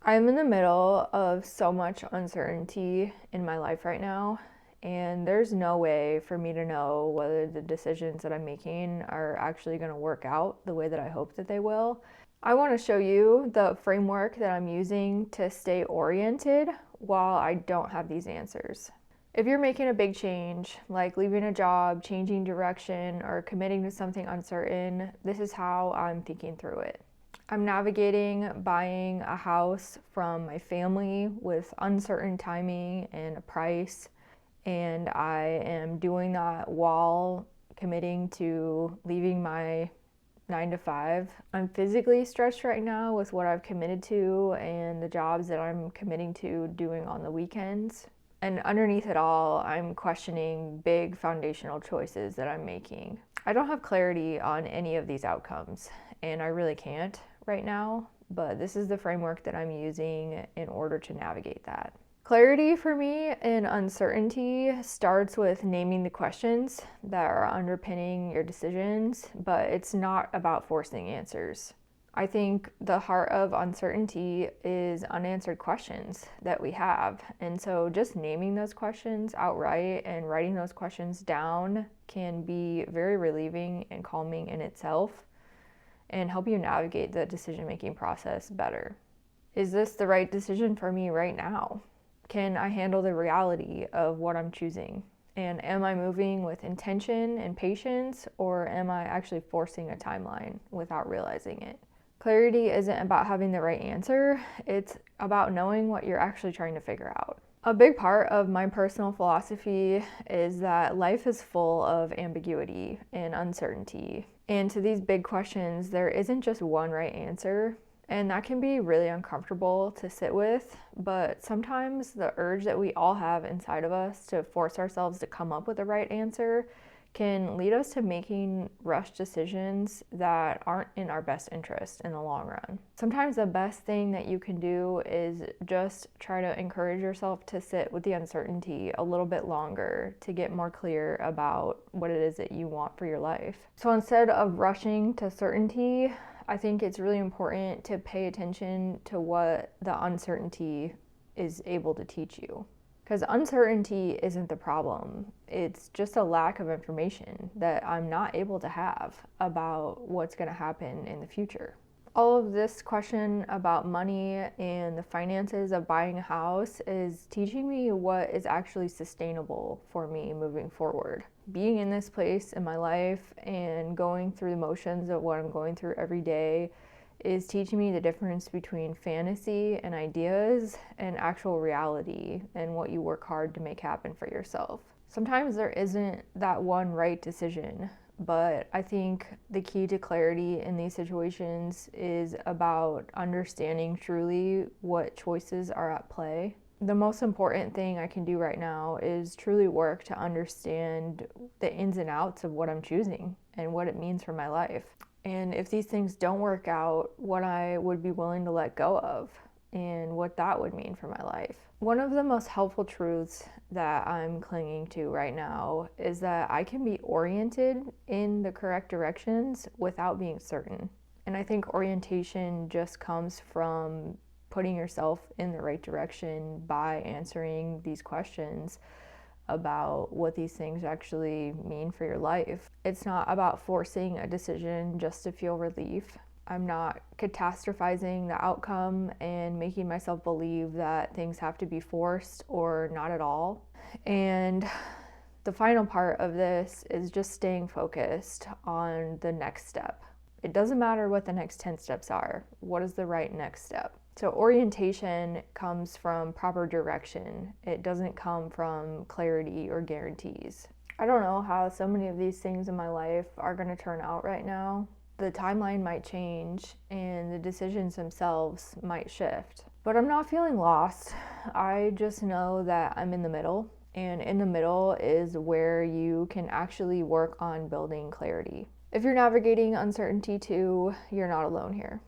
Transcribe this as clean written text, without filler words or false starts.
I'm in the middle of so much uncertainty in my life right now, and there's no way for me to know whether the decisions that I'm making are actually going to work out the way that I hope that they will. I want to show you the framework that I'm using to stay oriented while I don't have these answers. If you're making a big change, like leaving a job, changing direction, or committing to something uncertain, this is how I'm thinking through it. I'm navigating buying a house from my family with uncertain timing and a price, and I am doing that while committing to leaving my 9 to 5. I'm physically stretched right now with what I've committed to and the jobs that I'm committing to doing on the weekends. And underneath it all, I'm questioning big foundational choices that I'm making. I don't have clarity on any of these outcomes, and I really can't right now, but this is the framework that I'm using in order to navigate that. Clarity for me in uncertainty starts with naming the questions that are underpinning your decisions, but it's not about forcing answers. I think the heart of uncertainty is unanswered questions that we have. And so just naming those questions outright and writing those questions down can be very relieving and calming in itself and help you navigate the decision-making process better. Is this the right decision for me right now? Can I handle the reality of what I'm choosing? And am I moving with intention and patience, or am I actually forcing a timeline without realizing it? Clarity isn't about having the right answer, it's about knowing what you're actually trying to figure out. A big part of my personal philosophy is that life is full of ambiguity and uncertainty. And to these big questions, there isn't just one right answer. And that can be really uncomfortable to sit with, but sometimes the urge that we all have inside of us to force ourselves to come up with the right answer can lead us to making rushed decisions that aren't in our best interest in the long run. Sometimes the best thing that you can do is just try to encourage yourself to sit with the uncertainty a little bit longer to get more clear about what it is that you want for your life. So instead of rushing to certainty, I think it's really important to pay attention to what the uncertainty is able to teach you. Because uncertainty isn't the problem. It's just a lack of information that I'm not able to have about what's going to happen in the future. All of this question about money and the finances of buying a house is teaching me what is actually sustainable for me moving forward. Being in this place in my life and going through the motions of what I'm going through every day is teaching me the difference between fantasy and ideas and actual reality and what you work hard to make happen for yourself. Sometimes there isn't that one right decision, but I think the key to clarity in these situations is about understanding truly what choices are at play. The most important thing I can do right now is truly work to understand the ins and outs of what I'm choosing and what it means for my life. And if these things don't work out, what I would be willing to let go of and what that would mean for my life. One of the most helpful truths that I'm clinging to right now is that I can be oriented in the correct directions without being certain. And I think orientation just comes from putting yourself in the right direction by answering these questions about what these things actually mean for your life. It's not about forcing a decision just to feel relief. I'm not catastrophizing the outcome and making myself believe that things have to be forced or not at all. And the final part of this is just staying focused on the next step. It doesn't matter what the next 10 steps are. What is the right next step? So orientation comes from proper direction. It doesn't come from clarity or guarantees. I don't know how so many of these things in my life are going to turn out right now. The timeline might change and the decisions themselves might shift. But I'm not feeling lost. I just know that I'm in the middle. And in the middle is where you can actually work on building clarity. If you're navigating uncertainty too, you're not alone here.